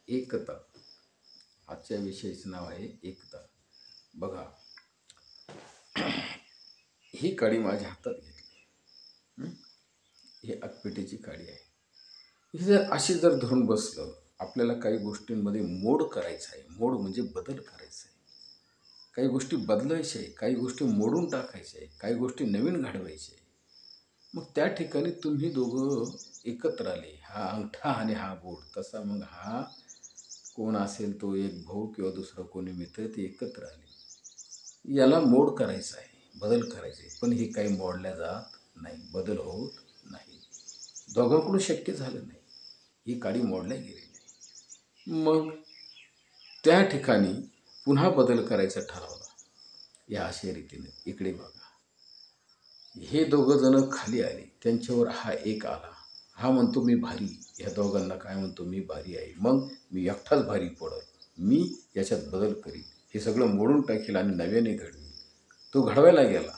एकता. आजच्या विषयाचं नाव आहे एकता. बघा, ही काडी माझ्या हातात घेतली. ही अगपेटीची काडी आहे. ही जर अशी जर धरून बसलं, आपल्याला काही गोष्टींमध्ये मोड करायचा आहे. मोड म्हणजे बदल करायचा आहे. काही गोष्टी बदलायच्या आहे, काही गोष्टी मोडून टाकायच्या आहे, काही गोष्टी नवीन घडवायच्या आहे. मग त्या ठिकाणी तुम्ही दोघं एकत्र आले. हा अंगठा आणि हा बोट. तसा मग हा कोण असेल तो एक भाऊ किंवा दुसरं कोणी मित्र ते एकत्र आले. याला मोड करायचा आहे, बदल करायचे आहे. पण हे काही मोडल्या जात नाही, बदल होत नाही. दोघांकडून शक्य झालं नाही. ही काडी मोडल्या गेलेली आहे. मग त्या ठिकाणी पुन्हा बदल करायचा ठरवला. या अशा रीतीने इकडे बघा. हे दोघं जण खाली आले. त्यांच्यावर हा एक आला. हा म्हणतो मी भारी. ह्या दोघांना काय म्हणतो, मी भारी आहे. मग मी एकटाच भारी पडल. मी याच्यात बदल करीन. हे सगळं मोडून टाकेल आणि नव्याने घडवेल. तो घडवायला गेला.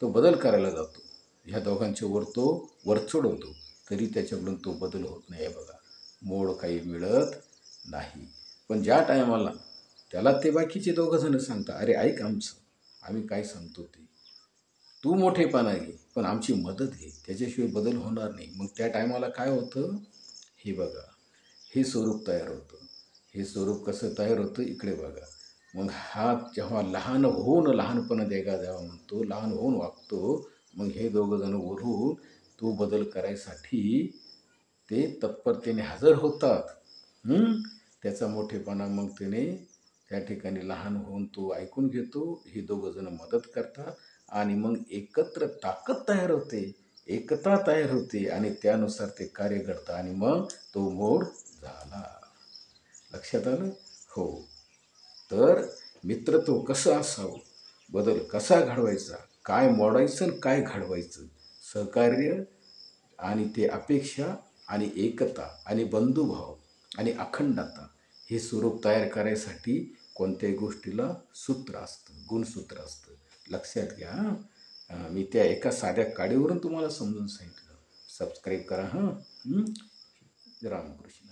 तो बदल करायला जातो. ह्या दोघांच्या वर तो वर चढवतो. तरी त्याच्याकडून तो बदल होत नाही. बघा, मोड काही मिळत नाही. पण ज्या टायमाला त्याला ते बाकीचे दोघं जण सांगतात, अरे ऐक आमचं, आम्ही काय सांगतो ते, तू मोठेपणा घे पण आमची मदत घे, त्याच्याशिवाय बदल होणार नाही. मग त्या टायमाला काय होतं, हे बघा, हे स्वरूप तयार होतं. हे स्वरूप कसं तयार होतं, इकडे बघा. मग हा जेव्हा लहान होऊन लहानपणा देगा द्यावा म्हणतो, लहान होऊन वागतो, मग हे दोघं जण वरून तो बदल करायसाठी ते तत्परतेने हजर होतात. त्याचा मोठेपणा मग त्याने त्या ठिकाणी लहान होऊन तो ऐकून घेतो. हे दोघं जण मदत करतात आणि मग एकत्र ताकद तयार होते, एकता तयार होते आणि त्यानुसार ते कार्य घडतं आणि मग तो मोड झाला. लक्षात आलं? हो. तर मित्रत्व कसं असावं, बदल कसा घडवायचा, काय मोडायचं आणि काय घडवायचं, सहकार्य आणि ते अपेक्षा आणि एकता आणि बंधुभाव आणि अखंडता, हे स्वरूप तयार करायसाठी कोणत्याही गोष्टीला सूत्र असतं, गुणसूत्र असतं. लक्षात घ्या. मी त्या एका साध्या काडीवरून तुम्हाला समजून सांगितलं. सबस्क्राईब करा. रामकृष्ण.